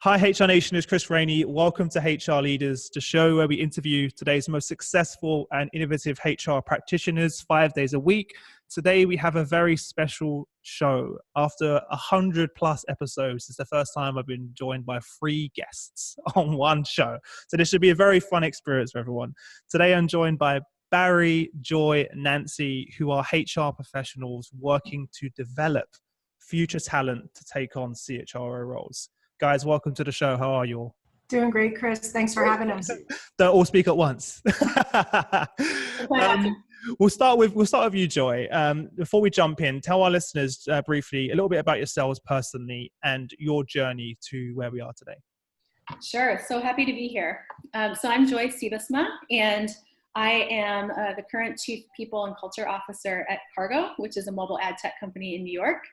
Hi, HR Nation, it's Chris Rainey. Welcome to HR Leaders, the show where we interview today's most successful and innovative HR practitioners 5 days a week. Today, we have a very special show. After 100+ episodes, it's the first time I've been joined by 3 guests on one show. So this should be a very fun experience for everyone. Today, I'm joined by Barry, Joy, Nancy, who are HR professionals working to develop future talent to take on CHRO roles. Guys, welcome to the show. How are you all? Doing great, Chris. Thanks for having us. Don't all speak at once. We'll start with you, Joy. Before we jump in, tell our listeners briefly a little bit about yourselves personally and your journey to where we are today. Sure. So happy to be here. So I'm Joy Sybesma, and I am the current Chief People and Culture Officer at Kargo, which is a mobile ad tech company in New York.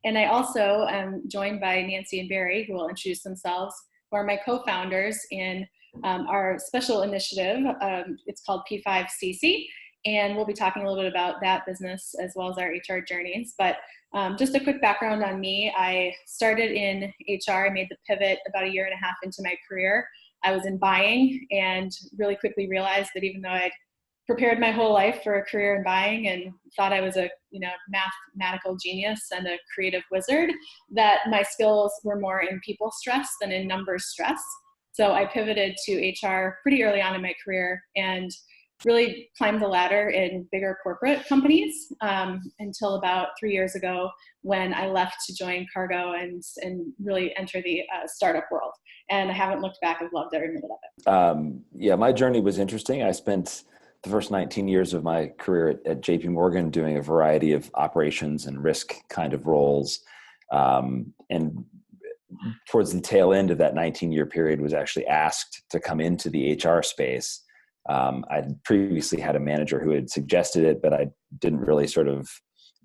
And I also am joined by Nancy and Barry, who will introduce themselves, who are my co-founders in our special initiative. It's called P5CC, and we'll be talking a little bit about that business as well as our HR journeys. But just a quick background on me. I started in HR. I made the pivot about 1.5 years into my career. I was in buying and really quickly realized that even though I'd prepared my whole life for a career in buying and thought I was a mathematical genius and a creative wizard, that my skills were more in people stress than in numbers stress. So I pivoted to HR pretty early on in my career and really climbed the ladder in bigger corporate companies until about 3 years ago when I left to join Kargo and really enter the startup world. And I haven't looked back. I've loved every minute of it. My journey was interesting. I spent the first 19 years of my career at JP Morgan doing a variety of operations and risk kind of roles. And towards the tail end of that 19-year period was actually asked to come into the HR space. I'd previously had a manager who had suggested it, but I didn't really sort of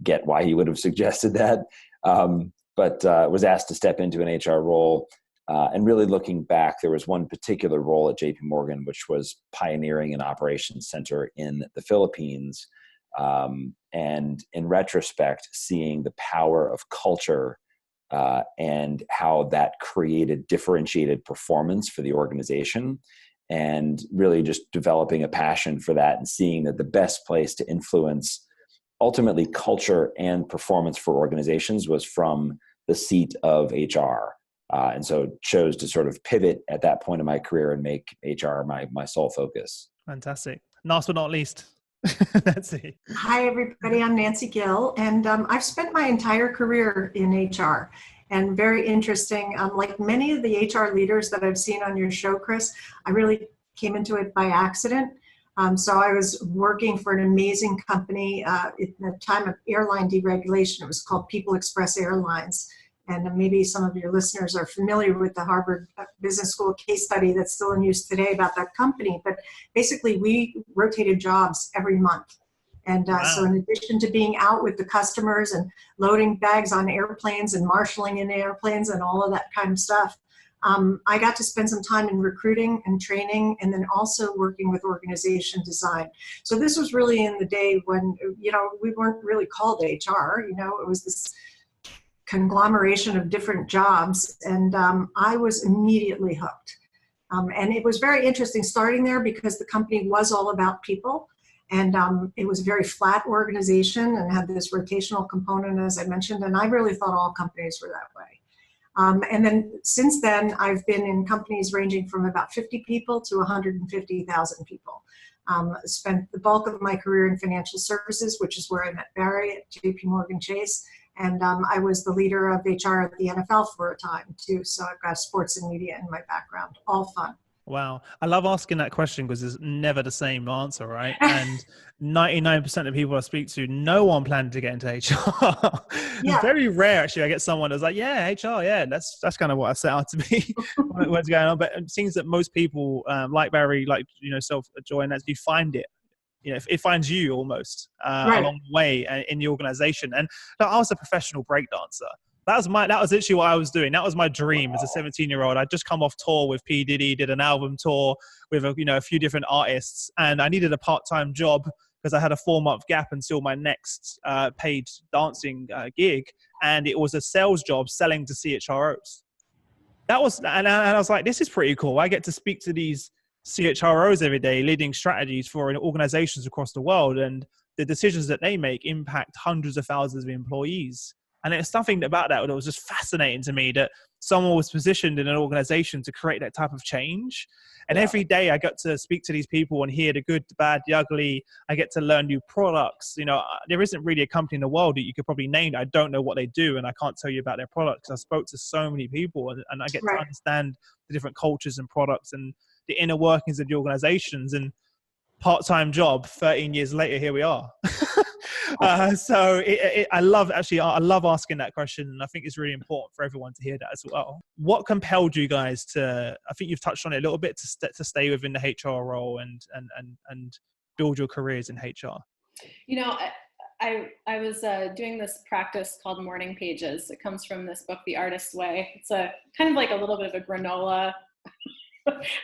get why he would have suggested that. But was asked to step into an HR role. And really looking back, there was one particular role at JP Morgan, which was pioneering an operations center in the Philippines. And in retrospect, seeing the power of culture and how that created differentiated performance for the organization, and really just developing a passion for that and seeing that the best place to influence ultimately culture and performance for organizations was from the seat of HR. And so chose to sort of pivot at that point in my career and make HR my sole focus. Fantastic. Last but not least, Nancy. Hi, everybody. I'm Nancy Gill, and I've spent my entire career in HR. And very interesting, like many of the HR leaders that I've seen on your show, Chris, I really came into it by accident. So I was working for an amazing company at the time of airline deregulation. It was called People Express Airlines. And maybe some of your listeners are familiar with the Harvard Business School case study that's still in use today about that company. But basically, we rotated jobs every month. And so in addition to being out with the customers and loading bags on airplanes and marshaling in airplanes and all of that kind of stuff, I got to spend some time in recruiting and training, and then also working with organization design. So this was really in the day when, we weren't really called HR, it was this conglomeration of different jobs, and I was immediately hooked. And it was very interesting starting there because the company was all about people, and it was a very flat organization and had this rotational component, as I mentioned, and I really thought all companies were that way. And then since then, I've been in companies ranging from about 50 people to 150,000 people. Spent the bulk of my career in financial services, which is where I met Barry at JP Morgan Chase. And I was the leader of HR at the NFL for a time too. So I've got sports and media in my background, all fun. Wow. I love asking that question because there's never the same answer, right? And 99% of people I speak to, no one planned to get into HR. Yeah. It's very rare, actually. I get someone that's like, yeah, HR, yeah, that's kind of what I set out to be, what's going on. But it seems that most people, like Barry, like, self-joy, and you find it. It finds you almost along the way in the organization. And I was a professional breakdancer. That was literally what I was doing. That was my dream as a 17-year-old. I'd just come off tour with P. Diddy, did an album tour with a few different artists, and I needed a part-time job because I had a 4-month gap until my next paid dancing gig, and it was a sales job selling to CHROs. that was, and I was like, this is pretty cool. I get to speak to these CHROs every day, leading strategies for organizations across the world, and the decisions that they make impact hundreds of thousands of employees. And it's something about that was just fascinating to me, that someone was positioned in an organization to create that type of change. And every day I got to speak to these people and hear the good, the bad, the ugly. I get to learn new products. You know, there isn't really a company in the world that you could probably name. I don't know what they do, and I can't tell you about their products. I spoke to so many people, and I get to understand the different cultures and products and the inner workings of the organizations. And part-time job, 13 years later, here we are. So I love asking that question, and I think it's really important for everyone to hear that as well. What compelled you guys to, I think you've touched on it a little bit, to stay within the HR role and build your careers in HR? You know, I was doing this practice called morning pages. It comes from this book, The Artist's Way. It's a kind of like a little bit of a granola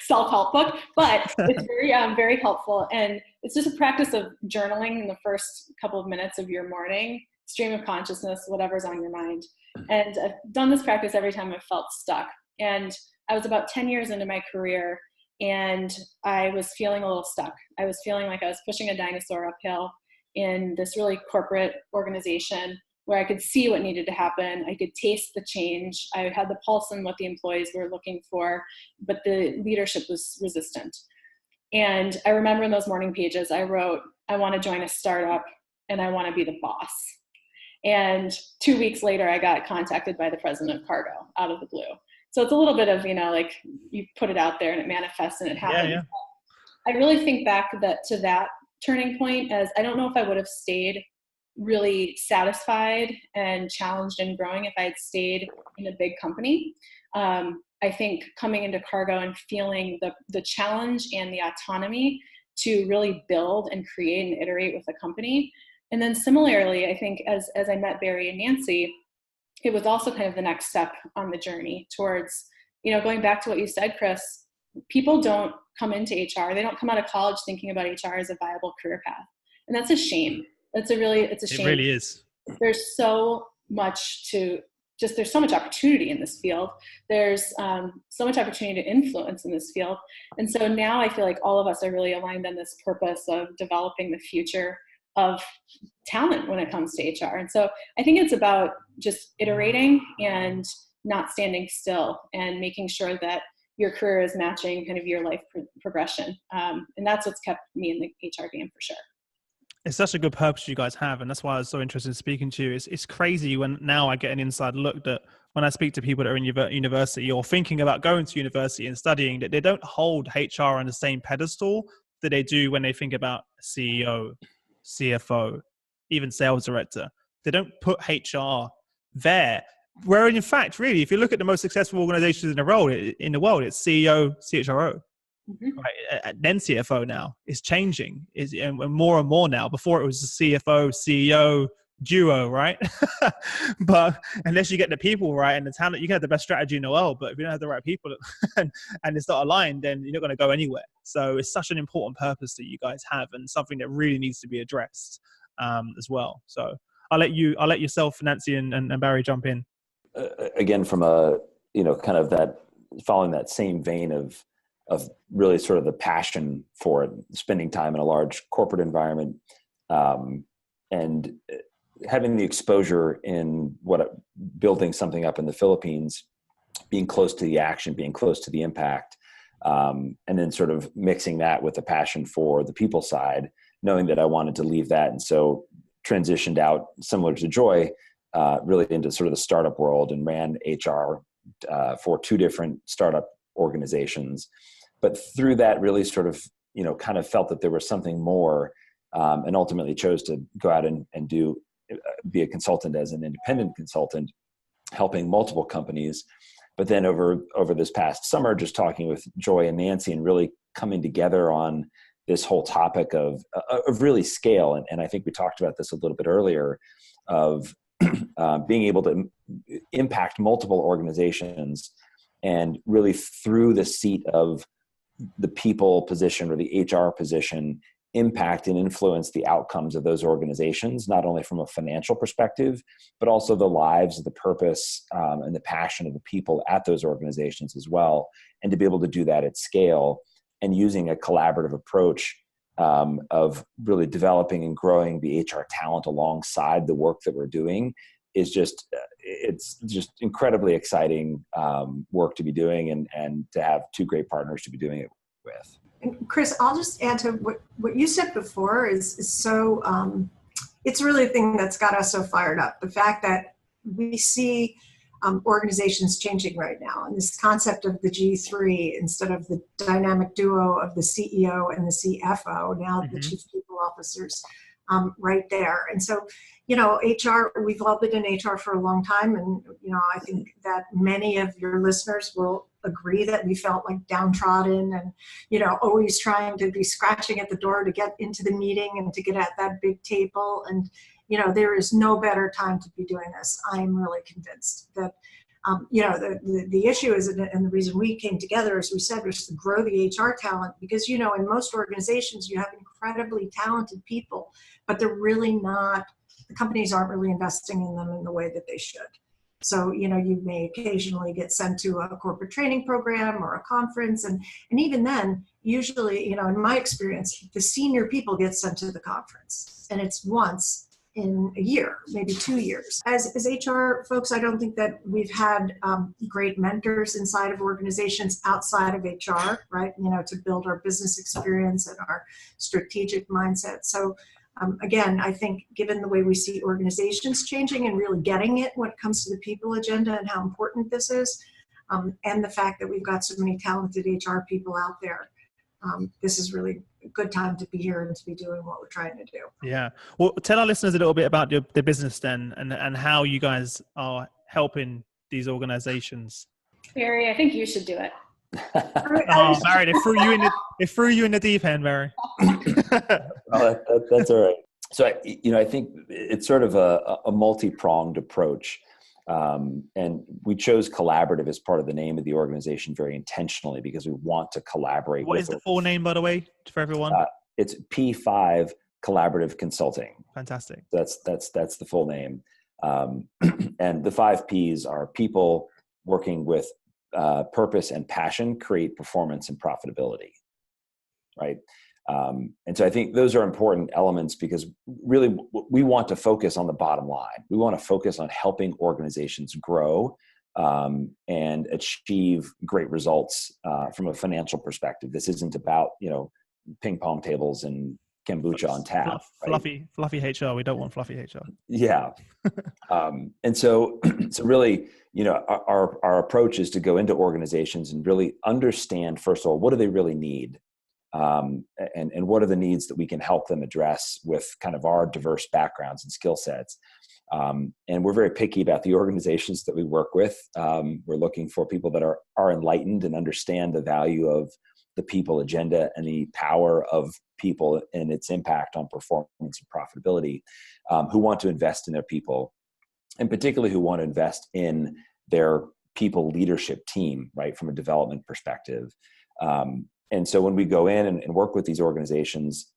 self-help book, but it's very, very helpful. And it's just a practice of journaling in the first couple of minutes of your morning, stream of consciousness, whatever's on your mind. And I've done this practice every time I've felt stuck. And I was about 10 years into my career, and I was feeling a little stuck. I was feeling like I was pushing a dinosaur uphill in this really corporate organization where I could see what needed to happen. I could taste the change. I had the pulse on what the employees were looking for, but the leadership was resistant. And I remember in those morning pages, I wrote, I want to join a startup and I want to be the boss. And 2 weeks later, I got contacted by the president of Kargo out of the blue. So it's a little bit of, you know, like you put it out there and it manifests and it happens. Yeah. I really think back to that turning point as I don't know if I would have stayed really satisfied and challenged and growing if I had stayed in a big company. I think coming into Kargo and feeling the challenge and the autonomy to really build and create and iterate with the company. And then similarly, I think as I met Barry and Nancy, it was also kind of the next step on the journey towards, you know, going back to what you said, Chris, people don't come into HR. They don't come out of college thinking about HR as a viable career path. And that's a shame. It's a shame. It really is. There's so much there's so much opportunity in this field. There's so much opportunity to influence in this field. And so now I feel like all of us are really aligned on this purpose of developing the future of talent when it comes to HR. And so I think it's about just iterating and not standing still and making sure that your career is matching kind of your life progression. And that's what's kept me in the HR game for sure. It's such a good purpose you guys have, and that's why I was so interested in speaking to you. It's crazy when now I get an inside look that when I speak to people that are in university or thinking about going to university and studying, that they don't hold HR on the same pedestal that they do when they think about CEO, CFO, even sales director. They don't put HR there. Where in fact, really, if you look at the most successful organizations in the world, it's CEO, CHRO. Mm-hmm. Right, then CFO now is changing, and more now. Before it was the CFO, CEO duo, right? But unless you get the people right and the talent, you can have the best strategy in the world. But if you don't have the right people and it's not aligned, then you're not going to go anywhere. So it's such an important purpose that you guys have, and something that really needs to be addressed as well. So I'll let yourself, Nancy, and Barry jump in. Again, from a kind of that following that same vein of really sort of the passion for it, spending time in a large corporate environment, and having the exposure in building something up in the Philippines, being close to the action, being close to the impact, and then sort of mixing that with the passion for the people side, knowing that I wanted to leave that. And so transitioned out, similar to Joy, really into sort of the startup world, and ran HR for 2 different startup organizations. But through that, really sort of, kind of felt that there was something more, and ultimately chose to go out and be a consultant as an independent consultant, helping multiple companies. But then over this past summer, just talking with Joy and Nancy and really coming together on this whole topic of really scale. And I think we talked about this a little bit earlier, of being able to impact multiple organizations, and really through the seat of the people position or the HR position, impact and influence the outcomes of those organizations, not only from a financial perspective, but also the lives, the purpose, and the passion of the people at those organizations as well. And to be able to do that at scale and using a collaborative approach of really developing and growing the HR talent alongside the work that we're doing is just, it's just incredibly exciting work to be doing, and to have two great partners to be doing it with. And Chris, I'll just add to what you said before is so, it's really the thing that's got us so fired up. The fact that we see organizations changing right now, and this concept of the G3 instead of the dynamic duo of the CEO and the CFO, now the chief people officers right there. And so, HR, we've all been in HR for a long time, and I think that many of your listeners will agree that we felt like downtrodden and always trying to be scratching at the door to get into the meeting and to get at that big table. And there is no better time to be doing this. I am really convinced that the issue is, and the reason we came together, as we said, was to grow the HR talent, because in most organizations you have incredibly talented people, but they're really not, the companies aren't really investing in them in the way that they should. So, you may occasionally get sent to a corporate training program or a conference. And even then, usually, in my experience, the senior people get sent to the conference, and it's once in a year, maybe 2 years. As HR folks, I don't think that we've had great mentors inside of organizations outside of HR, right? To build our business experience and our strategic mindset. So again, I think given the way we see organizations changing and really getting it when it comes to the people agenda and how important this is, and the fact that we've got so many talented HR people out there, this is really a good time to be here and to be doing what we're trying to do. Yeah. Well, tell our listeners a little bit about the business then, and how you guys are helping these organizations. Barry, I think you should do it. Oh, Barry, they threw you in the deep end, Barry. Well, that's all right. So, I think it's sort of a multi-pronged approach. And we chose collaborative as part of the name of the organization very intentionally, because we want to collaborate. What is the full name, by the way, for everyone? It's P5 Collaborative Consulting. Fantastic. That's the full name. And the 5 Ps are people, working with purpose and passion, create performance and profitability. Right. And so I think those are important elements, because really we want to focus on the bottom line. We want to focus on helping organizations grow and achieve great results from a financial perspective. This isn't about, ping pong tables and kombucha on tap. Fluffy HR. We don't want fluffy HR. Yeah. And so really, our approach is to go into organizations and really understand, first of all, what do they really need? And what are the needs that we can help them address with kind of our diverse backgrounds and skill sets. And we're very picky about the organizations that we work with. We're looking for people that are enlightened and understand the value of the people agenda and the power of people and its impact on performance and profitability, who want to invest in their people, and particularly who want to invest in their people leadership team, right, from a development perspective. And so when we go in and work with these organizations,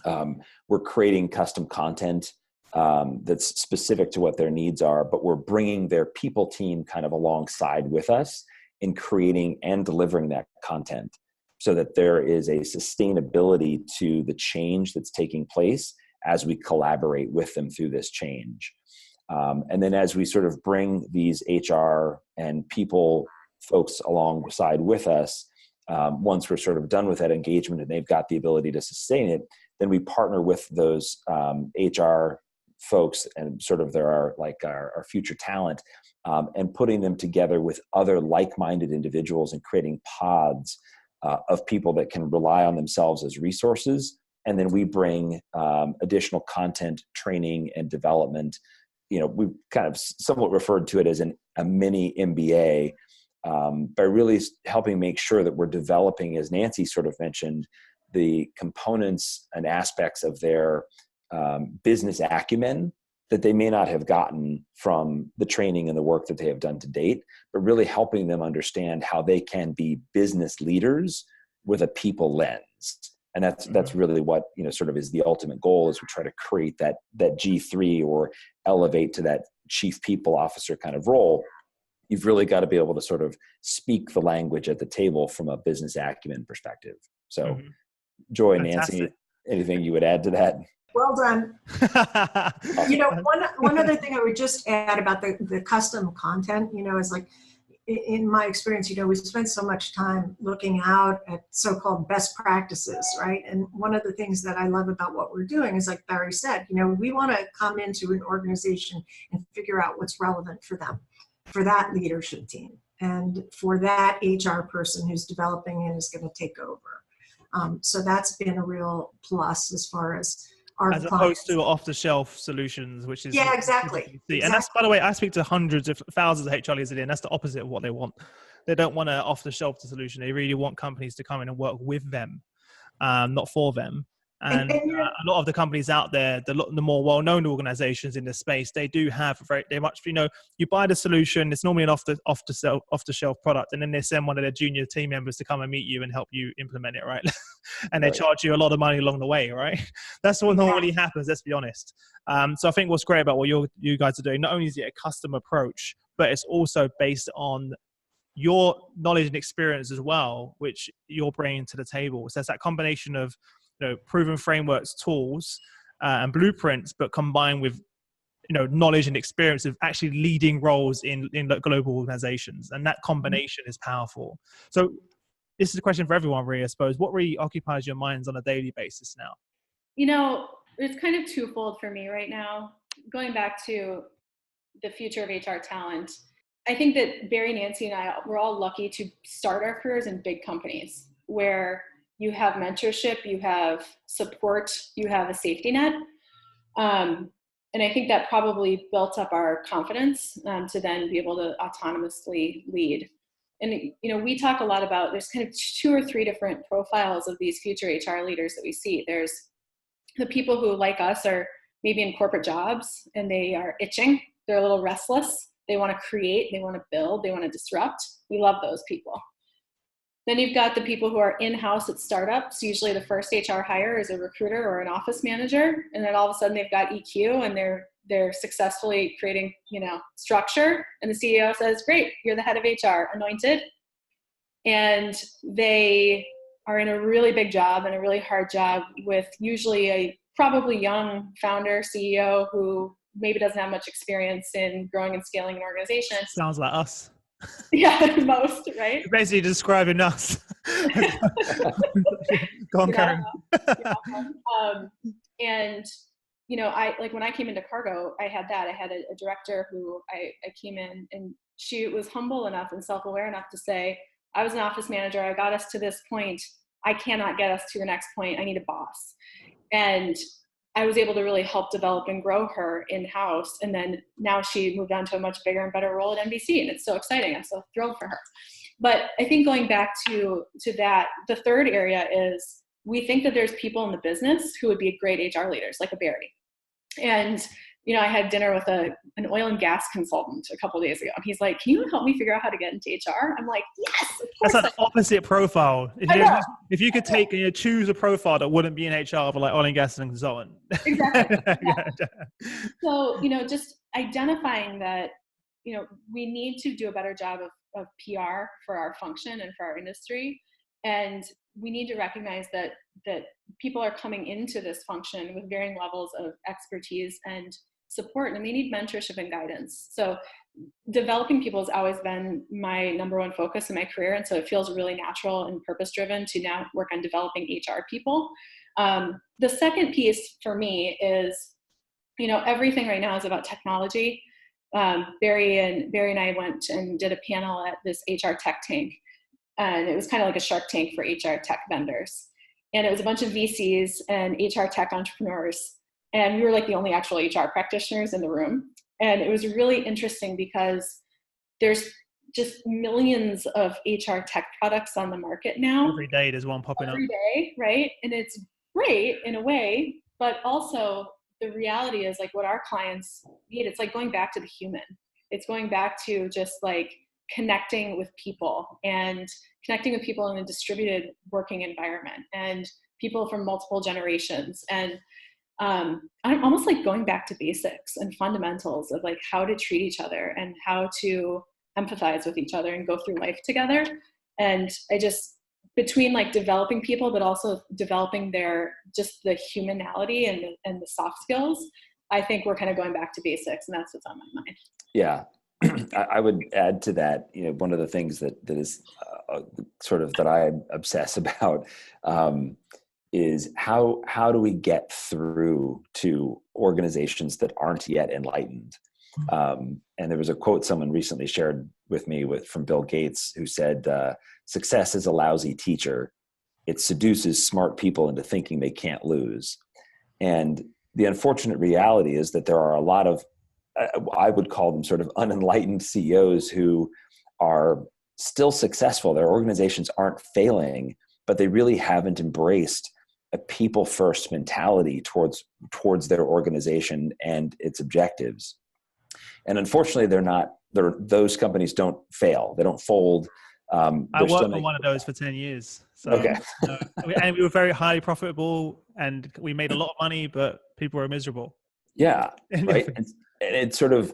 we're creating custom content that's specific to what their needs are, but we're bringing their people team kind of alongside with us in creating and delivering that content, so that there is a sustainability to the change that's taking place as we collaborate with them through this change. And then as we sort of bring these HR and people folks alongside with us, once we're sort of done with that engagement and they've got the ability to sustain it, then we partner with those HR folks and sort of our future talent, and putting them together with other like-minded individuals and creating pods of people that can rely on themselves as resources. And then we bring additional content, training, and development. We've kind of somewhat referred to it as a mini MBA, by really helping make sure that we're developing, as Nancy sort of mentioned, the components and aspects of their business acumen that they may not have gotten from the training and the work that they have done to date, but really helping them understand how they can be business leaders with a people lens. And that's really what, sort of is the ultimate goal, is we try to create that G3 or elevate to that chief people officer kind of role. You've really got to be able to sort of speak the language at the table from a business acumen perspective. So Joy, Fantastic. Nancy, anything you would add to that? Well done. One other thing I would just add about the custom content, is like, in my experience, we spend so much time looking out at so-called best practices, right? And one of the things that I love about what we're doing is, like Barry said, we want to come into an organization and figure out what's relevant for them, for that leadership team, and for that HR person who's developing and is going to take over. So that's been a real plus as far as our as clients. opposed to off-the-shelf solutions, which is exactly. And that's, by the way, I speak to hundreds of thousands of HR leaders a day, and that's the opposite of what they want. They don't want an off-the-shelf solution. They really want companies to come in and work with them, not for them. And a lot of the companies out there, the more well-known organizations in this space, they do have you buy the solution. It's normally an off-the-shelf product, and then they send one of their junior team members to come and meet you and help you implement it, right? And they charge you a lot of money along the way, right? That's what normally happens. Let's be honest. So I think what's great about what you guys are doing, not only is it a custom approach, but it's also based on your knowledge and experience as well, which you're bringing to the table. So it's that combination of proven frameworks, tools, and blueprints, but combined with, knowledge and experience of actually leading roles in global organizations. And that combination is powerful. So this is a question for everyone, really, I suppose. What really occupies your minds on a daily basis now? It's kind of twofold for me right now. Going back to the future of HR talent, I think that Barry, Nancy, and I, we're all lucky to start our careers in big companies where you have mentorship, you have support, you have a safety net. And I think that probably built up our confidence to then be able to autonomously lead. And, we talk a lot about, there's kind of 2 or 3 different profiles of these future HR leaders that we see. There's the people who, like us, are maybe in corporate jobs and they are itching. They're a little restless. They want to create, they want to build, they want to disrupt. We love those people. Then you've got the people who are in-house at startups. Usually the first HR hire is a recruiter or an office manager. And then all of a sudden they've got EQ and they're successfully creating, structure. And the CEO says, great, you're the head of HR, anointed. And they are in a really big job and a really hard job with usually a probably young founder, CEO, who maybe doesn't have much experience in growing and scaling an organization. Sounds like us. Yeah, most, right? You're basically describing us. Go on, Karen. And I when I came into Kargo, I had a director who I came in, and she was humble enough and self-aware enough to say, I was an office manager, I got us to this point, I cannot get us to the next point, I need a boss. And I was able to really help develop and grow her in-house. And then now she moved on to a much bigger and better role at NBC, and it's so exciting. I'm so thrilled for her. But I think going back to that, the third area is we think that there's people in the business who would be great HR leaders, like a Barry. And, I had dinner with an oil and gas consultant a couple of days ago. And he's like, can you help me figure out how to get into HR? I'm like, yes, of course. That's an opposite profile. If you could choose a profile that wouldn't be in HR for like oil and gas and consultant. Exactly. Yeah. So, just identifying that, we need to do a better job of PR for our function and for our industry. And we need to recognize that people are coming into this function with varying levels of expertise and support, and they need mentorship and guidance. So developing people has always been my number one focus in my career. And so it feels really natural and purpose-driven to now work on developing HR people. The second piece for me is, everything right now is about technology. Barry and I went and did a panel at this HR tech tank. And it was kind of like a Shark Tank for HR tech vendors. And it was a bunch of VCs and HR tech entrepreneurs. And we were like the only actual HR practitioners in the room. And it was really interesting because there's just millions of HR tech products on the market now. Every day there's one popping up. Every day, right? And it's great in a way, but also the reality is like what our clients need. It's like going back to the human. It's going back to just like connecting with people and connecting with people in a distributed working environment. And people from multiple generations. And I'm almost like going back to basics and fundamentals of like how to treat each other and how to empathize with each other and go through life together. And I just, between like developing people, but also developing just the humanality and the soft skills, I think we're kind of going back to basics, and that's what's on my mind. Yeah. I would add to that, one of the things that is sort of that I obsess about is how do we get through to organizations that aren't yet enlightened? And there was a quote someone recently shared with me from Bill Gates, who said, "Success is a lousy teacher. It seduces smart people into thinking they can't lose." And the unfortunate reality is that there are a lot of, I would call them sort of unenlightened CEOs who are still successful. Their organizations aren't failing, but they really haven't embraced a people-first mentality towards their organization and its objectives. And unfortunately, those companies don't fail. They don't fold. I worked on one of those for 10 years. So, okay. And we were very highly profitable and we made a lot of money, but people were miserable. Yeah. Right. And it's sort of,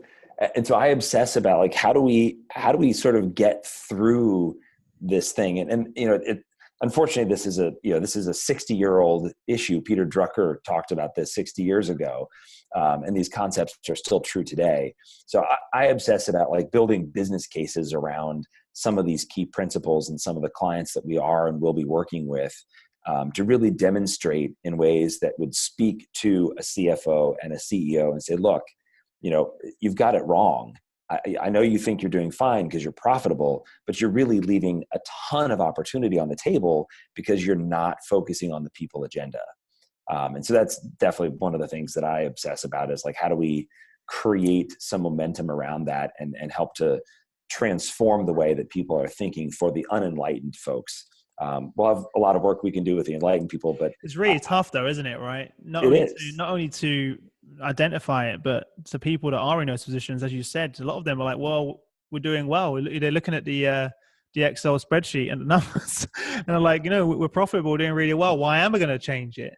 and so I obsess about like, how do we sort of get through this thing? And unfortunately, this is a 60-year-old issue. Peter Drucker talked about this 60 years ago. And these concepts are still true today. So I obsess about like building business cases around some of these key principles and some of the clients that we are and will be working with, to really demonstrate in ways that would speak to a CFO and a CEO and say, look, you've got it wrong. I know you think you're doing fine because you're profitable, but you're really leaving a ton of opportunity on the table because you're not focusing on the people agenda. And so that's definitely one of the things that I obsess about, is like, how do we create some momentum around that and help to transform the way that people are thinking for the unenlightened folks. We'll have a lot of work we can do with the enlightened people, but it's really tough though, isn't it? Right. Not only to identify it, but to people that are in those positions, as you said, a lot of them are like, well, we're doing well. They're looking at the Excel spreadsheet and the numbers and they're like, we're profitable, we're doing really well. Why am I going to change it?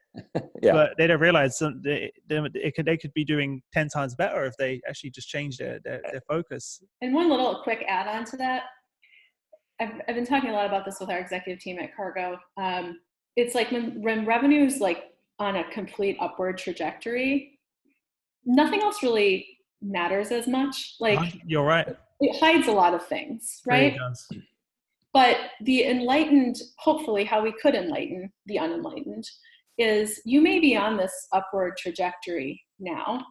Yeah. But they don't realize they could be doing 10 times better if they actually just change their focus. And one little quick add on to that, I've been talking a lot about this with our executive team at Kargo. It's like when revenue is like on a complete upward trajectory, nothing else really matters as much. Like, you're right. It hides a lot of things, right? It does. But the enlightened, hopefully how we could enlighten the unenlightened, is you may be on this upward trajectory now.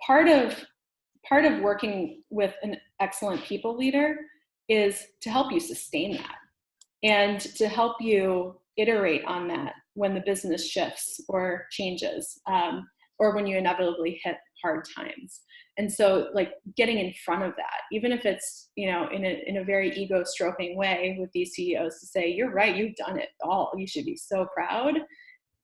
Part of working with an excellent people leader is to help you sustain that and to help you iterate on that when the business shifts or changes, or when you inevitably hit hard times. And so like getting in front of that, even if it's, in a very ego stroking way with these CEOs, to say, you're right, you've done it all. You should be so proud.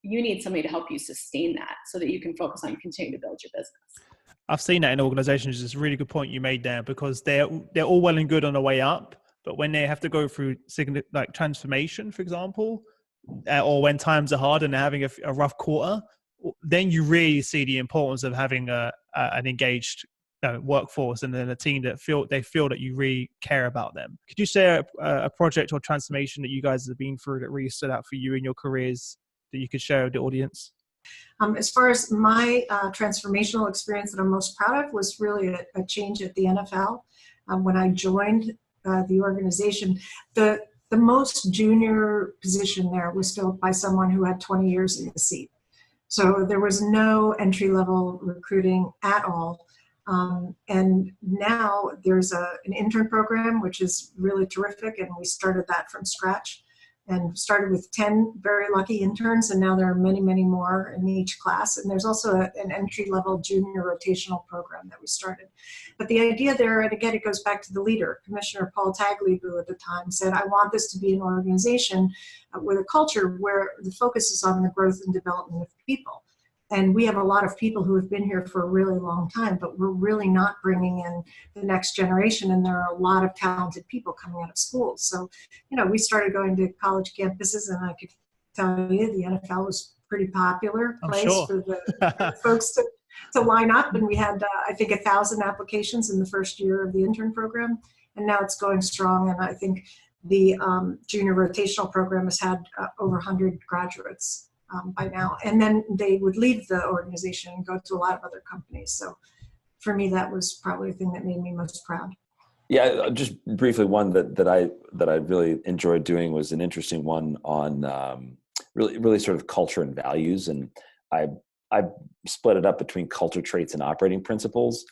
You need somebody to help you sustain that so that you can focus on continuing to build your business. I've seen that in organizations. It's a really good point you made there, because they're all well and good on the way up, but when they have to go through like transformation, for example, or when times are hard and they're having a rough quarter, then you really see the importance of having an engaged workforce and then a team that feel that you really care about them. Could you share a project or transformation that you guys have been through that really stood out for you in your careers that you could share with the audience? As far as my transformational experience that I'm most proud of was really a change at the NFL. When I joined the organization, the most junior position there was filled by someone who had 20 years in the seat. So there was no entry-level recruiting at all. And now there's an intern program, which is really terrific. And we started that from scratch and started with 10 very lucky interns. And now there are many, many more in each class. And there's also an entry-level junior rotational program that we started. But the idea there, and again, it goes back to the leader, Commissioner Paul Tagliabue at the time said, I want this to be an organization with a culture where the focus is on the growth and development of people. And we have a lot of people who have been here for a really long time, but we're really not bringing in the next generation. And there are a lot of talented people coming out of schools. So, we started going to college campuses, and I could tell you the NFL was a pretty popular I'm place sure. for the folks to line up. And we had, I think, 1,000 applications in the first year of the intern program. And now it's going strong. And I think the junior rotational program has had over 100 graduates by now. And then they would leave the organization and go to a lot of other companies. So for me, that was probably the thing that made me most proud. Yeah, just briefly, one that I really enjoyed doing was an interesting one on really sort of culture and values, and I split it up between culture traits and operating principles,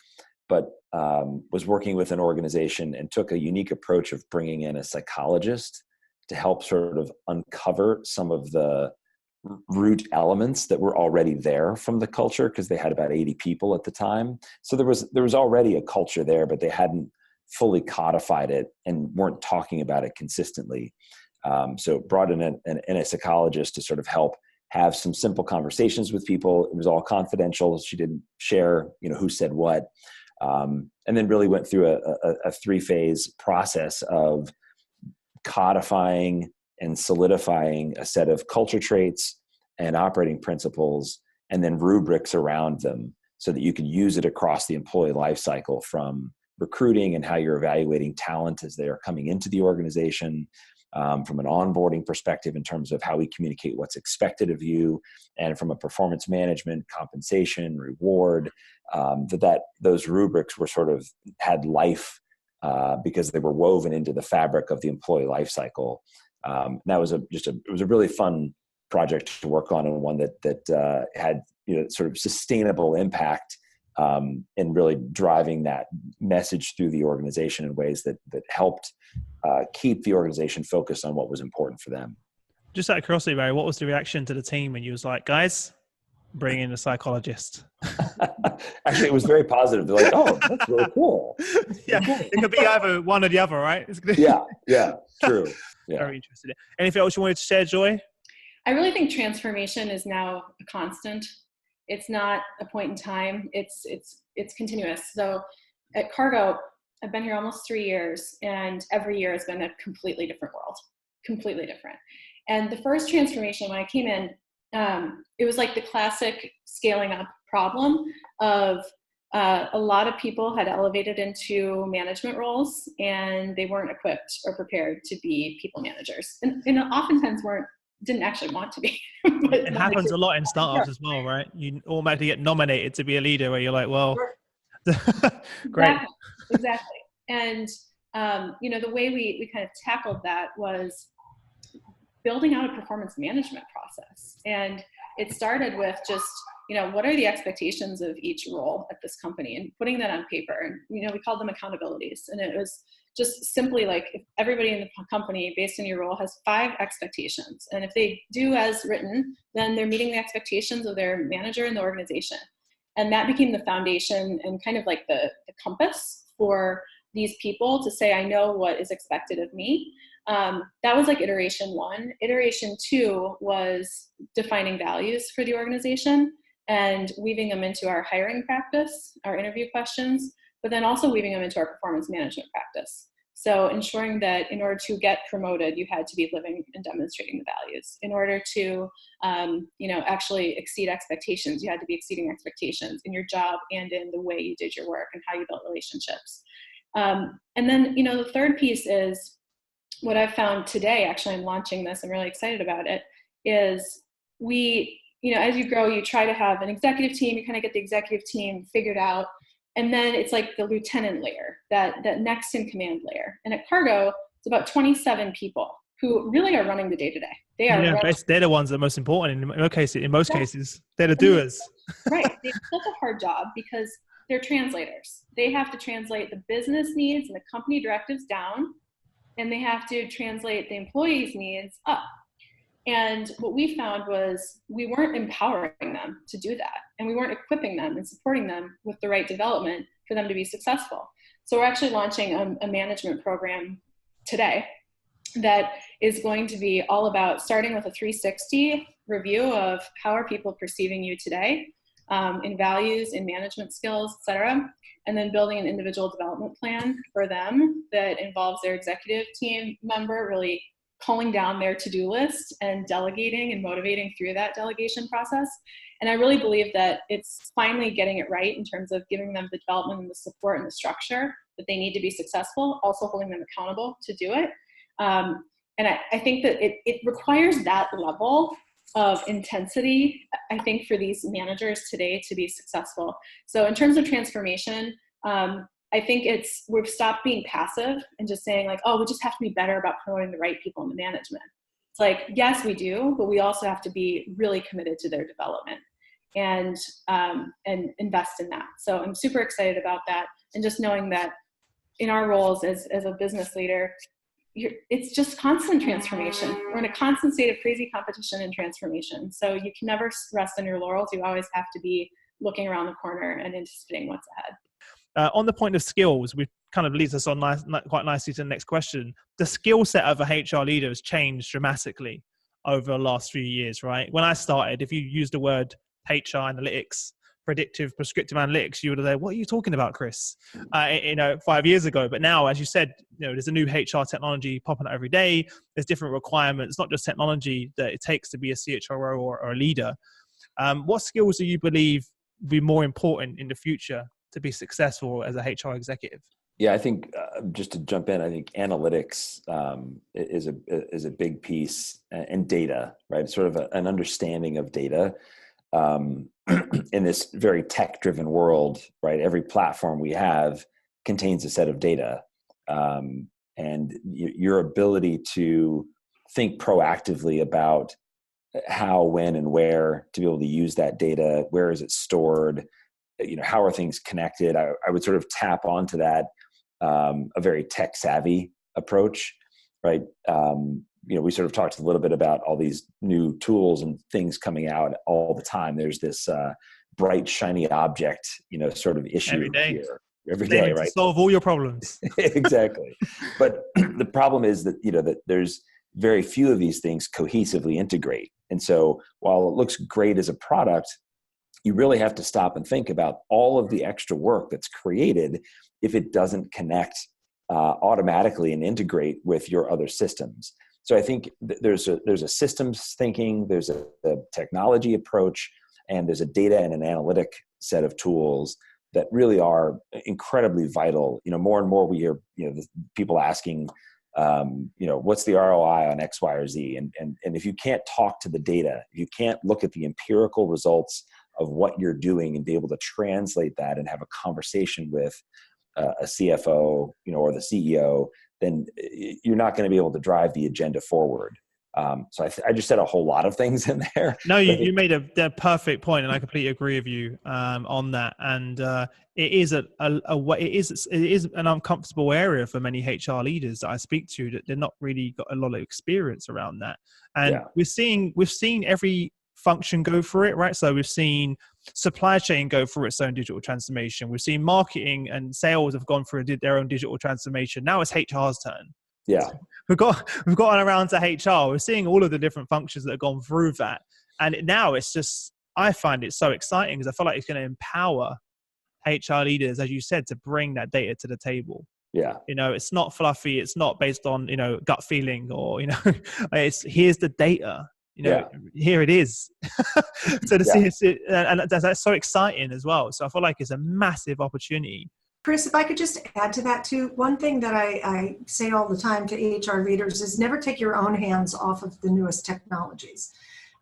but was working with an organization and took a unique approach of bringing in a psychologist to help sort of uncover some of the root elements that were already there from the culture, because they had about 80 people at the time. So there was already a culture there, but they hadn't fully codified it and weren't talking about it consistently. So brought in a psychologist to sort of help have some simple conversations with people. It was all confidential. She didn't share, who said what. And then really went through a 3-phase process of codifying and solidifying a set of culture traits and operating principles, and then rubrics around them so that you could use it across the employee life cycle, from recruiting and how you're evaluating talent as they are coming into the organization, from an onboarding perspective in terms of how we communicate what's expected of you, and from a performance management, compensation, reward, those rubrics were sort of had life because they were woven into the fabric of the employee life cycle. That was it was a really fun project to work on, and one that had sort of sustainable impact in really driving that message through the organization in ways that helped keep the organization focused on what was important for them. Just out of curiosity, Barry, what was the reaction to the team when you was like, guys, bring in a psychologist? Actually, it was very positive. They're like, "Oh, that's really cool." Yeah, it could be either one or the other, right? Yeah, true. Yeah. Very interested. Anything else you wanted to share, Joy? I really think transformation is now a constant. It's not a point in time. It's continuous. So at Kargo, I've been here almost 3 years, and every year has been a completely different world, completely different. And the first transformation, when I came in, it was like the classic scaling up problem of a lot of people had elevated into management roles, and they weren't equipped or prepared to be people managers, and oftentimes didn't actually want to be. It happens a lot in startups as well, right? You automatically get nominated to be a leader where you're like, well, great. Exactly. And, the way we kind of tackled that was building out a performance management process. And it started with just, what are the expectations of each role at this company, and putting that on paper. And, we called them accountabilities. And it was just simply like, if everybody in the company, based on your role, has 5 expectations. And if they do as written, then they're meeting the expectations of their manager and the organization. And that became the foundation and kind of like the compass for these people to say, I know what is expected of me. That was like iteration 1. Iteration 2 was defining values for the organization and weaving them into our hiring practice, our interview questions, but then also weaving them into our performance management practice. So ensuring that in order to get promoted, you had to be living and demonstrating the values. In order to, actually exceed expectations, you had to be exceeding expectations in your job and in the way you did your work and how you built relationships. And then, the third piece is what I've found today. Actually, I'm launching this. I'm really excited about it. Is as you grow, you try to have an executive team. You kind of get the executive team figured out. And then it's like the lieutenant layer, that next in command layer. And at Kargo, it's about 27 people who really are running the day-to-day. They're the ones that are most important in most cases. They're the doers. Right. They have such a hard job because they're translators. They have to translate the business needs and the company directives down, and they have to translate the employees' needs up. And what we found was we weren't empowering them to do that. And we weren't equipping them and supporting them with the right development for them to be successful. So we're actually launching a management program today that is going to be all about starting with a 360 review of how are people perceiving you today, in values, in management skills, et cetera, and then building an individual development plan for them that involves their executive team member really culling down their to-do list and delegating and motivating through that delegation process. And I really believe that it's finally getting it right in terms of giving them the development and the support and the structure that they need to be successful, also holding them accountable to do it. And I think that it requires that level of intensity, I think, for these managers today to be successful. So in terms of transformation, I think we've stopped being passive and just saying like, oh, we just have to be better about promoting the right people in the management. It's like, yes, we do, but we also have to be really committed to their development and invest in that. So I'm super excited about that. And just knowing that in our roles as a business leader, it's just constant transformation. We're in a constant state of crazy competition and transformation. So you can never rest on your laurels. You always have to be looking around the corner and anticipating what's ahead. On the point of skills, which kind of leads us on quite nicely to the next question. The skill set of a HR leader has changed dramatically over the last few years, right? When I started, if you used the word HR analytics, predictive, prescriptive analytics, you would have said, what are you talking about, Chris? 5 years ago. But now, as you said, there's a new HR technology popping up every day. There's different requirements, not just technology that it takes to be a CHRO or a leader. What skills do you believe will be more important in the future to be successful as a HR executive? Yeah, I think just to jump in, I think analytics is a big piece, and data, right? Sort of an understanding of data in this very tech-driven world, right? Every platform we have contains a set of data, and your ability to think proactively about how, when, and where to be able to use that data. Where is it stored? How are things connected? I would sort of tap onto that, a very tech savvy approach, right? We sort of talked a little bit about all these new tools and things coming out all the time. There's this bright, shiny object, sort of issue every day, right? To solve all your problems. Exactly. But the problem is that, that there's very few of these things cohesively integrate. And so while it looks great as a product, you really have to stop and think about all of the extra work that's created if it doesn't connect automatically and integrate with your other systems. So I think there's a systems thinking, there's a technology approach, and there's a data and an analytic set of tools that really are incredibly vital. More and more we hear, the people asking, what's the ROI on X, Y, or Z? And if you can't talk to the data, if you can't look at the empirical results of what you're doing and be able to translate that and have a conversation with a CFO, or the CEO, then you're not going to be able to drive the agenda forward. So I just said a whole lot of things in there. No, you made a perfect point, and I completely agree with you on that. And it is an uncomfortable area for many HR leaders that I speak to, that they're not really got a lot of experience around that. And we've seen every function go through it, right? So we've seen supply chain go through its own digital transformation. We've seen marketing and sales have gone through their own digital transformation. Now it's HR's turn. Yeah. We've gotten around to HR. We're seeing all of the different functions that have gone through that. And now it's just, I find it so exciting because I feel like it's going to empower HR leaders, as you said, to bring that data to the table. Yeah. It's not fluffy. It's not based on, gut feeling or, it's here's the data. Here it is. So to see it, and that's so exciting as well. So I feel like it's a massive opportunity. Chris, if I could just add to that too, one thing that I say all the time to HR leaders is never take your own hands off of the newest technologies.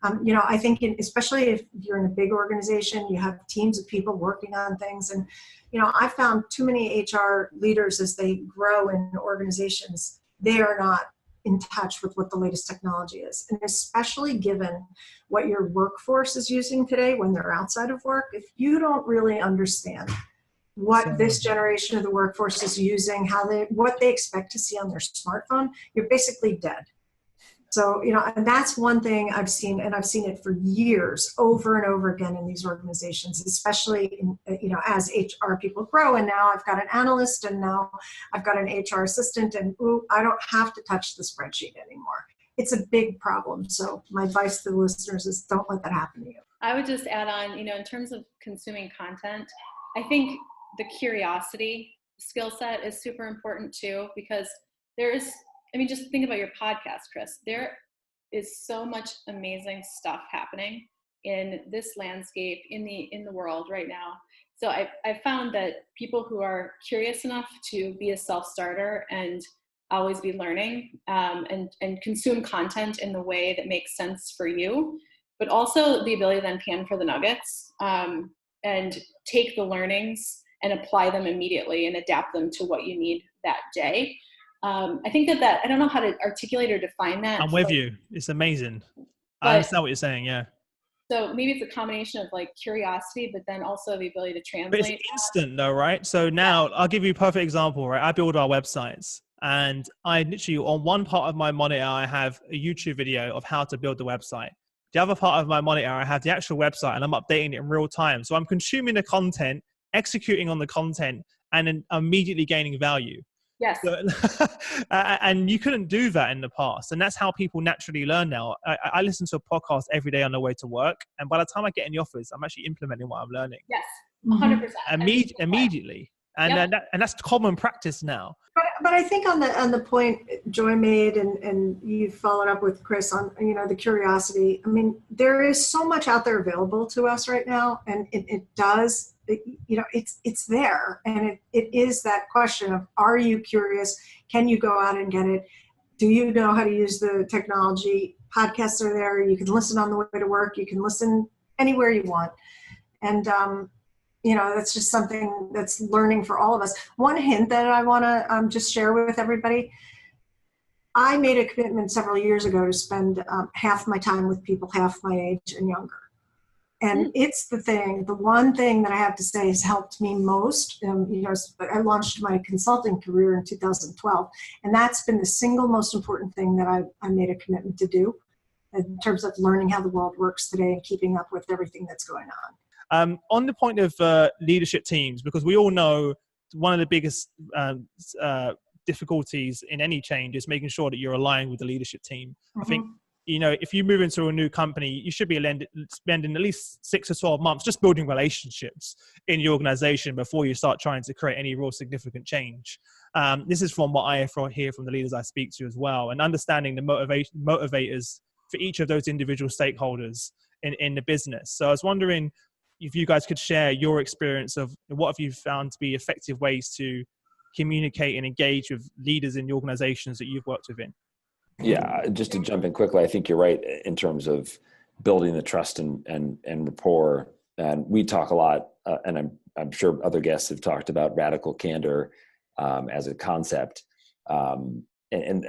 I think especially if you're in a big organization, you have teams of people working on things. And, I found too many HR leaders as they grow in organizations, they are not in touch with what the latest technology is. And especially given what your workforce is using today when they're outside of work, if you don't really understand what this generation of the workforce is using, what they expect to see on their smartphone, you're basically dead. So, and that's one thing I've seen, and I've seen it for years, over and over again in these organizations, especially as HR people grow. And now I've got an analyst, and now I've got an HR assistant, and I don't have to touch the spreadsheet anymore. It's a big problem. So my advice to the listeners is don't let that happen to you. I would just add on, in terms of consuming content, I think the curiosity skill set is super important too, because there's I mean, just think about your podcast, Chris. There is so much amazing stuff happening in this landscape, in the world right now. So I found that people who are curious enough to be a self-starter and always be learning, and consume content in the way that makes sense for you, but also the ability to then pan for the nuggets, and take the learnings and apply them immediately and adapt them to what you need that day. I think that I don't know how to articulate or define that. I'm with you. It's amazing. I understand what you're saying. Yeah. So maybe it's a combination of like curiosity, but then also the ability to translate. But it's instant though, right? So now I'll give you a perfect example, right? I build our websites, and I literally, on one part of my monitor, I have a YouTube video of how to build the website. The other part of my monitor, I have the actual website, and I'm updating it in real time. So I'm consuming the content, executing on the content, and then immediately gaining value. Yes. And you couldn't do that in the past. And that's how people naturally learn now. I listen to a podcast every day on the way to work. And by the time I get in the office, I'm actually implementing what I'm learning. Yes, 100%. Immediately. And that's common practice now. But I think on the point Joy made, and you followed up with Chris on, the curiosity. I mean, there is so much out there available to us right now, and it's there, and it is that question of, are you curious? Can you go out and get it? Do you know how to use the technology? Podcasts are there. You can listen on the way to work. You can listen anywhere you want, and that's just something that's learning for all of us. One hint that I want to just share with everybody: I made a commitment several years ago to spend half my time with people half my age and younger. And it's the one thing that I have to say has helped me most. I launched my consulting career in 2012, and that's been the single most important thing that I made a commitment to do in terms of learning how the world works today and keeping up with everything that's going on. On the point of leadership teams, because we all know one of the biggest difficulties in any change is making sure that you're aligned with the leadership team. I think, if you move into a new company, you should be spending at least 6 to 12 months just building relationships in your organization before you start trying to create any real significant change. This is from what I hear from the leaders I speak to as well, and understanding the motivators for each of those individual stakeholders in the business. So I was wondering if you guys could share your experience of what have you found to be effective ways to communicate and engage with leaders in the organizations that you've worked within. Yeah, just to jump in quickly, I think you're right in terms of building the trust and rapport. And we talk a lot, and I'm sure other guests have talked about radical candor as a concept. And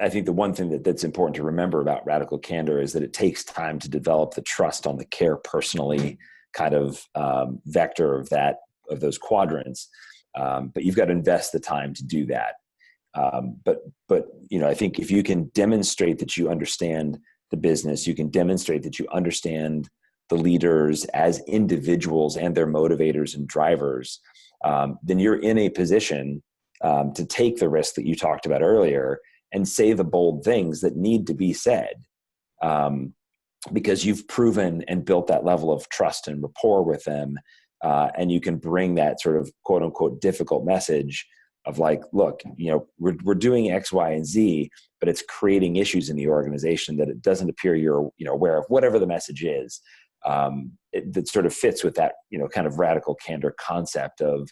I think the one thing that's important to remember about radical candor is that it takes time to develop the trust on the care personally kind of vector of those quadrants. But you've got to invest the time to do that. But I think if you can demonstrate that you understand the business, you can demonstrate that you understand the leaders as individuals and their motivators and drivers, then you're in a position to take the risk that you talked about earlier and say the bold things that need to be said, because you've proven and built that level of trust and rapport with them, and you can bring that sort of quote unquote difficult message of like, look, we're doing X, Y, and Z, but it's creating issues in the organization that it doesn't appear you're aware of, whatever the message is. That sort of fits with that kind of radical candor concept of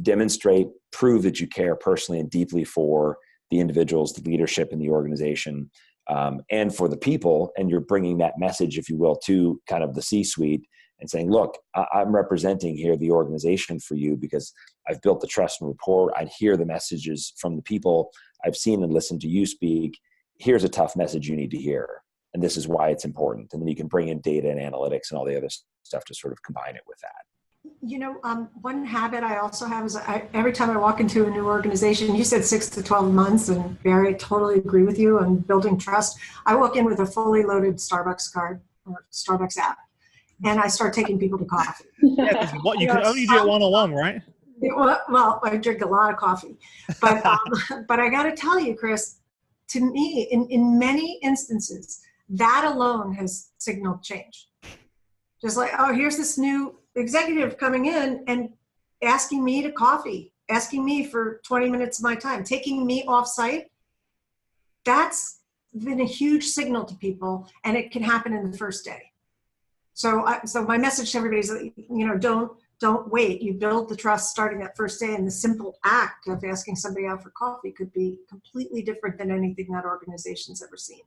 demonstrate, prove that you care personally and deeply for the individuals, the leadership in the organization, and for the people. And you're bringing that message, if you will, to kind of the C-suite and saying, look, I'm representing here the organization for you because I've built the trust and rapport. I hear the messages from the people. I've seen and listened to you speak. Here's a tough message you need to hear. And this is why it's important. And then you can bring in data and analytics and all the other stuff to sort of combine it with that. One habit I also have is every time I walk into a new organization, you said 6 to 12 months, and Barry, I totally agree with you on building trust. I walk in with a fully loaded Starbucks card or Starbucks app, and I start taking people to coffee. Yeah, what you can only do it one-on-one, right? Well, I drink a lot of coffee, but but I got to tell you, Chris, to me, in many instances, that alone has signaled change. Just like, oh, here's this new executive coming in and asking me to coffee, asking me for 20 minutes of my time, taking me off site that's been a huge signal to people, and it can happen in the first day. So my message to everybody is, don't wait. You build the trust starting that first day, and the simple act of asking somebody out for coffee could be completely different than anything that organization's ever seen.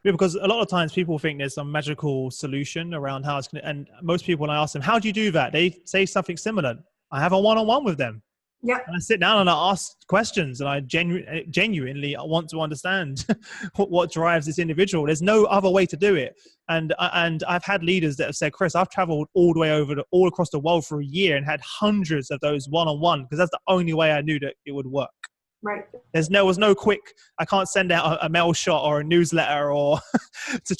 Yeah, because a lot of times people think there's some magical solution around how it's going to, and most people, when I ask them, how do you do that? They say something similar. I have a one-on-one with them. Yeah. And I sit down and I ask questions, and I genuinely want to understand what drives this individual. There's no other way to do it. And I've had leaders that have said, Chris, I've traveled all the way all across the world for a year and had hundreds of those one-on-one, because that's the only way I knew that it would work. Right. There was no quick, I can't send out a mail shot or a newsletter or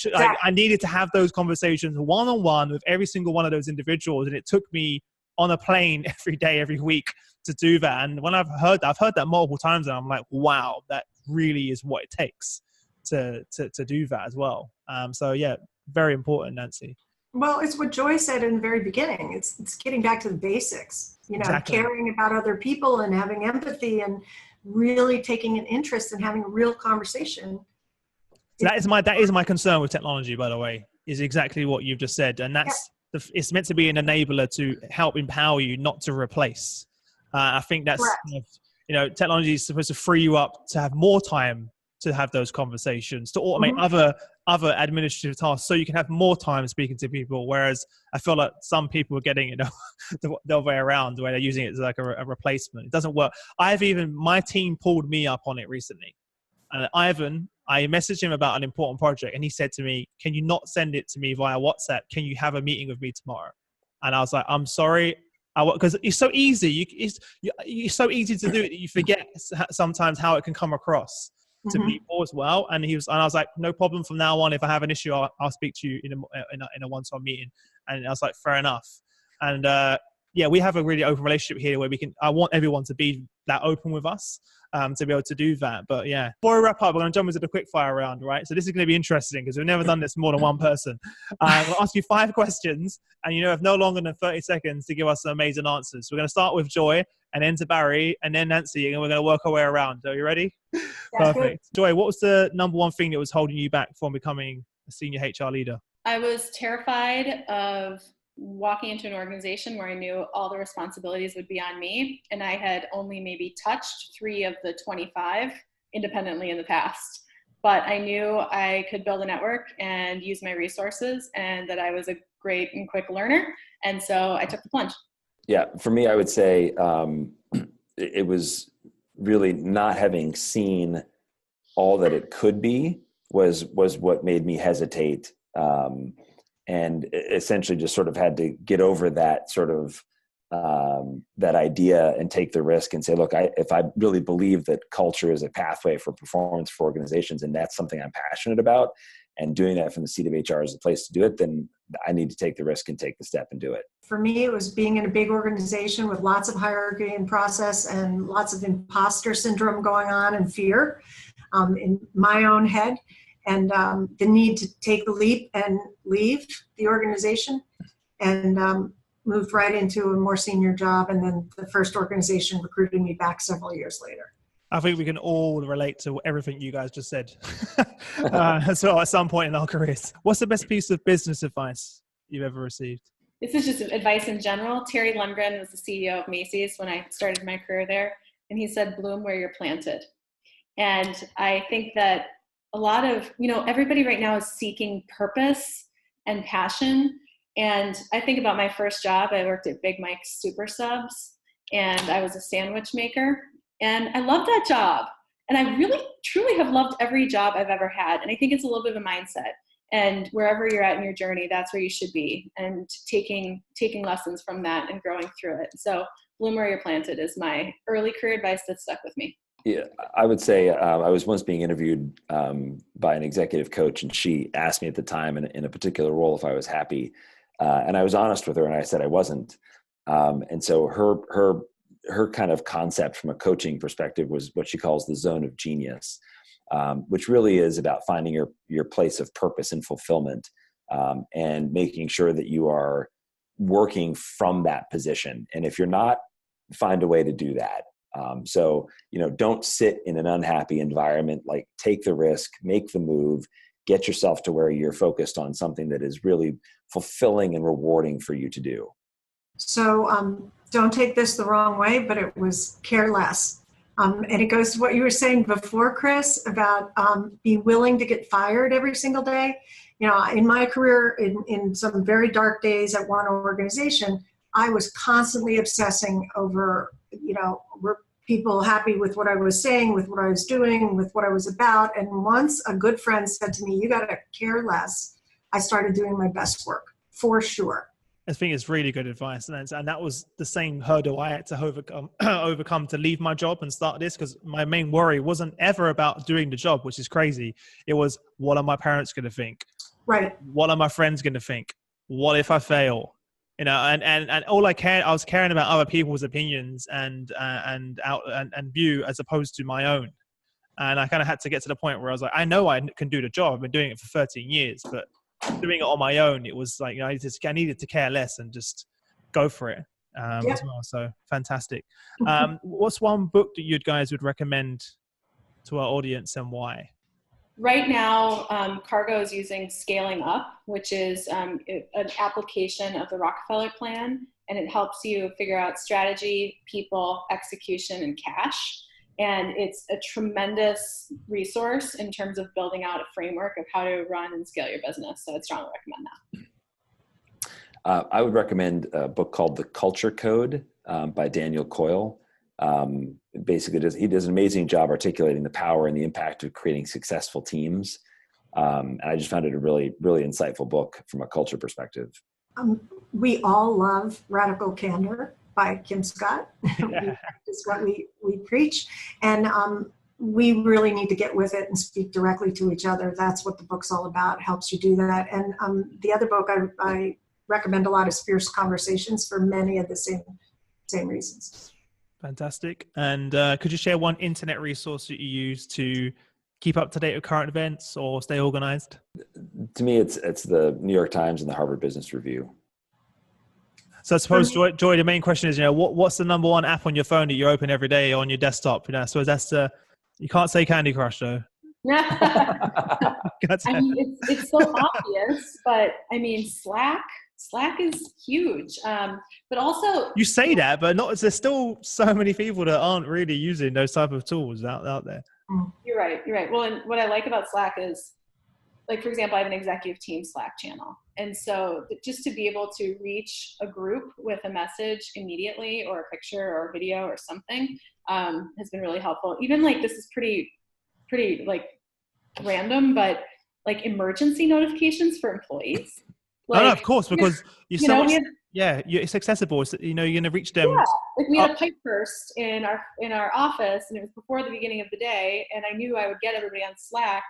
I needed to have those conversations one-on-one with every single one of those individuals. And it took me on a plane every day, every week to do that. And when I've heard that multiple times, and I'm like, wow, that really is what it takes to do that as well. So yeah, very important, Nancy. Well, it's what Joy said in the very beginning. It's getting back to the basics, Exactly. Caring about other people and having empathy and really taking an interest in having a real conversation. That is my concern with technology, by the way, is exactly what you've just said. And that's, it's meant to be an enabler to help empower you, not to replace. I think that's, technology is supposed to free you up to have more time to have those conversations, to automate other administrative tasks, so you can have more time speaking to people. Whereas I feel like some people are getting it the other way around, where they're using it as like a replacement. It doesn't work. My team pulled me up on it recently. And Ivan, I messaged him about an important project, and he said to me, can you not send it to me via WhatsApp? Can you have a meeting with me tomorrow? And I was like, I'm sorry. Because it's so easy. It's so easy to do it that you forget sometimes how it can come across to people as well. And I was like, no problem. From now on, if I have an issue, I'll speak to you in a one-to-one meeting. And I was like, fair enough. And we have a really open relationship here where I want everyone to be that open with us, to be able to do that. But yeah, before we wrap up, we're going to jump into the quick fire round, right? So this is going to be interesting because we've never done this more than one person. I'm going to ask you 5 questions, and you have no longer than 30 seconds to give us some amazing answers. So we're going to start with Joy, and then to Barry, and then Nancy, and we're going to work our way around. Are you ready? Perfect. Good. Joy, what was the number one thing that was holding you back from becoming a senior HR leader? I was terrified of walking into an organization where I knew all the responsibilities would be on me, and I had only maybe touched 3 of the 25 independently in the past. But I knew I could build a network and use my resources, and that I was a great and quick learner. And so I took the plunge. Yeah, for me, I would say it was really not having seen all that it could be was what made me hesitate. And essentially just sort of had to get over that sort of that idea and take the risk and say, look, if I really believe that culture is a pathway for performance for organizations, and that's something I'm passionate about, and doing that from the seat of HR is a place to do it, then I need to take the risk and take the step and do it. For me, it was being in a big organization with lots of hierarchy and process and lots of imposter syndrome going on and fear in my own head. And the need to take the leap and leave the organization, and moved right into a more senior job. And then the first organization recruited me back several years later. I think we can all relate to everything you guys just said. So at some point in our careers. What's the best piece of business advice you've ever received? This is just advice in general. Terry Lundgren was the CEO of Macy's when I started my career there. And he said, bloom where you're planted. And I think that a lot of, everybody right now is seeking purpose and passion. And I think about my first job. I worked at Big Mike's Super Subs, and I was a sandwich maker. And I loved that job. And I really, truly have loved every job I've ever had. And I think it's a little bit of a mindset. And wherever you're at in your journey, that's where you should be. And taking lessons from that and growing through it. So bloom where you're planted is my early career advice that stuck with me. Yeah, I would say I was once being interviewed by an executive coach, and she asked me at the time in a particular role if I was happy. And I was honest with her, and I said I wasn't. And so her kind of concept from a coaching perspective was what she calls the zone of genius, which really is about finding your place of purpose and fulfillment, and making sure that you are working from that position. And if you're not, find a way to do that. So, don't sit in an unhappy environment. Like, take the risk, make the move, get yourself to where you're focused on something that is really fulfilling and rewarding for you to do. So don't take this the wrong way, but it was care less. And it goes to what you were saying before, Chris, about be willing to get fired every single day. In my career, in some very dark days at one organization, I was constantly obsessing over, were people happy with what I was saying, with what I was doing, with what I was about. And once a good friend said to me, you got to care less, I started doing my best work, for sure. I think it's really good advice, and that was the same hurdle I had to overcome to leave my job and start this, because my main worry wasn't ever about doing the job, which is crazy. It was, what are my parents going to think? Right. What are my friends going to think? What if I fail? And all I was caring about other people's opinions and view, as opposed to my own. And I kind of had to get to the point where I was like, I know I can do the job. I've been doing it for 13 years, but doing it on my own, it was like, I needed to care less and just go for it as well. So fantastic. What's one book that you guys would recommend to our audience, and why? Right now, Kargo is using Scaling Up, which is an application of the Rockefeller plan, and it helps you figure out strategy, people, execution, and cash. And it's a tremendous resource in terms of building out a framework of how to run and scale your business. So I'd strongly recommend that. I would recommend a book called The Culture Code by Daniel Coyle. Basically, he does an amazing job articulating the power and the impact of creating successful teams. And I just found it a really, really insightful book from a culture perspective. We all love Radical Candor by Kim Scott. We practice what we preach. And we really need to get with it and speak directly to each other. That's what the book's all about. It helps you do that. And the other book I recommend a lot is Fierce Conversations, for many of the same reasons. Fantastic. And could you share one internet resource that you use to keep up to date with current events or stay organized? To me, it's the New York Times and the Harvard Business Review. So I suppose, Joy, the main question is, what's the number one app on your phone that you open every day on your desktop? So that's you can't say Candy Crush though. I mean, it's so obvious, but I mean, Slack is huge. But also, you say that, but there's still so many people that aren't really using those type of tools out there. You're right. Well, and what I like about Slack is, like, for example, I have an executive team Slack channel. And so just to be able to reach a group with a message immediately, or a picture or a video or something, has been really helpful. Even like, this is pretty like random, but like emergency notifications for employees. Like, no, of course, because it's accessible. It's, you're going to reach them. Yeah, like we had a pipe burst in our office, and it was before the beginning of the day, and I knew I would get everybody on Slack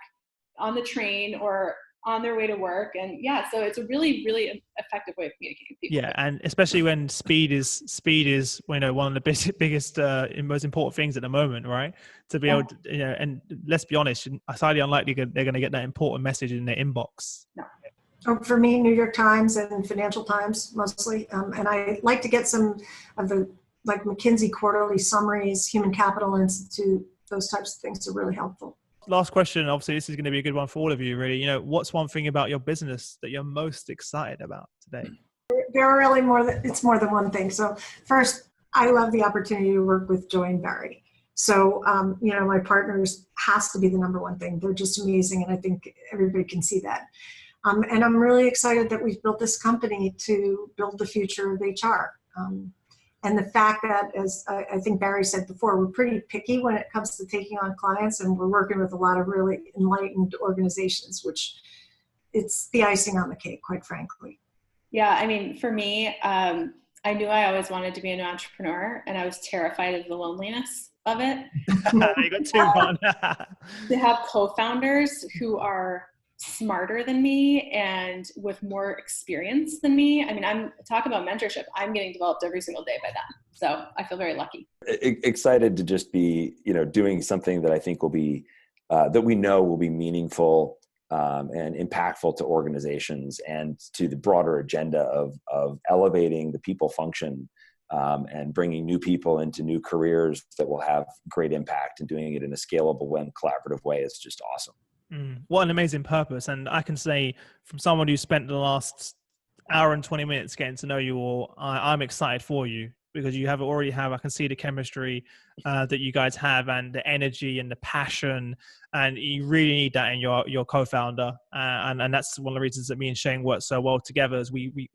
on the train or on their way to work. And so it's a really, really effective way of communicating with people. Yeah, and especially when speed is one of the biggest and most important things at the moment, right? To be able to, and let's be honest, it's highly unlikely they're going to get that important message in their inbox. No. For me, New York Times and Financial Times mostly. And I like to get some of the, like, McKinsey quarterly summaries, Human Capital Institute, those types of things are really helpful. Last question. Obviously, this is going to be a good one for all of you, really. What's one thing about your business that you're most excited about today? There are really it's more than one thing. So first, I love the opportunity to work with Joy and Barry. So, my partners has to be the number one thing. They're just amazing. And I think everybody can see that. And I'm really excited that we've built this company to build the future of HR. And the fact that, as I think Barry said before, we're pretty picky when it comes to taking on clients, and we're working with a lot of really enlightened organizations, which it's the icing on the cake, quite frankly. Yeah, I mean, for me, I knew I always wanted to be an entrepreneur, and I was terrified of the loneliness of it. You got too fun. To have co-founders who are smarter than me and with more experience than me. I mean, I'm talking about mentorship. I'm getting developed every single day by them. So I feel very lucky. Excited to just be, doing something that I think will be, that we know will be meaningful and impactful to organizations and to the broader agenda of elevating the people function and bringing new people into new careers that will have great impact, and doing it in a scalable and collaborative way is just awesome. What an amazing purpose. And I can say, from someone who spent the last hour and 20 minutes getting to know you all, I'm excited for you, because you already have, I can see the chemistry that you guys have, and the energy and the passion, and you really need that in your co-founder. And that's one of the reasons that me and Shane work so well together, is we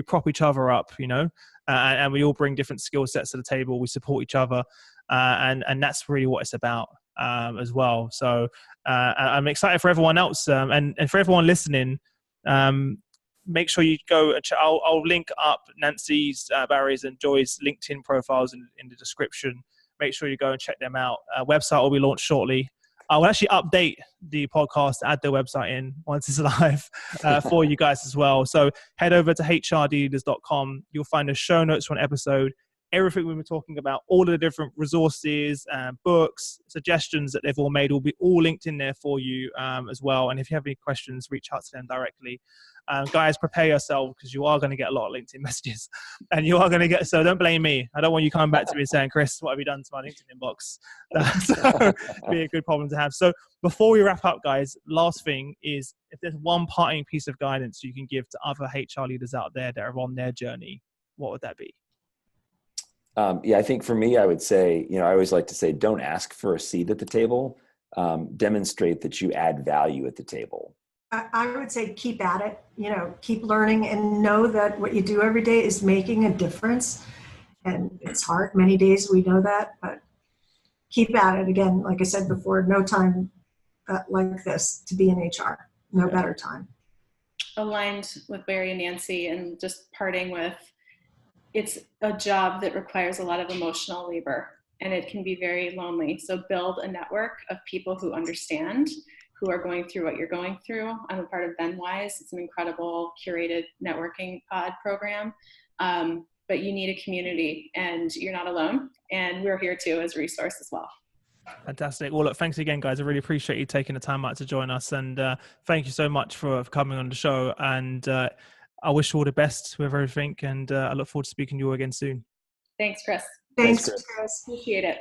prop each other up, and we all bring different skill sets to the table. We support each other. And that's really what it's about as well. So I'm excited for everyone else, and for everyone listening. Make sure you go and I'll link up Nancy's, Barry's, and Joy's LinkedIn profiles in the description. Make sure you go and check them out. Website will be launched shortly. I will actually update the podcast, add the website in once it's live for you guys as well. So head over to hrleaders.com. You'll find the show notes for an episode, everything we've been talking about, all of the different resources, books, suggestions that they've all made will be all linked in there for you as well. And if you have any questions, reach out to them directly. Guys, prepare yourself, because you are going to get a lot of LinkedIn messages, and you are going to get, so don't blame me. I don't want you coming back to me saying, Chris, what have you done to my LinkedIn inbox? So it'd be a good problem to have. So before we wrap up, guys, last thing is, if there's one parting piece of guidance you can give to other HR leaders out there that are on their journey, what would that be? I think for me, I would say, I always like to say, don't ask for a seat at the table. Demonstrate that you add value at the table. I would say keep at it, keep learning, and know that what you do every day is making a difference. And it's hard. Many days we know that, but keep at it. Again, like I said before, no time like this to be in HR. No better time. Aligned with Barry and Nancy, and just parting with, it's a job that requires a lot of emotional labor, and it can be very lonely. So build a network of people who understand, who are going through what you're going through. I'm a part of BenWise. It's an incredible curated networking pod program. But you need a community, and you're not alone. And we're here too as a resource as well. Fantastic. Well, look, thanks again, guys. I really appreciate you taking the time out to join us. And thank you so much for coming on the show. And I wish you all the best with everything. And I look forward to speaking to you again soon. Thanks, Chris. Thanks, Chris. Appreciate it.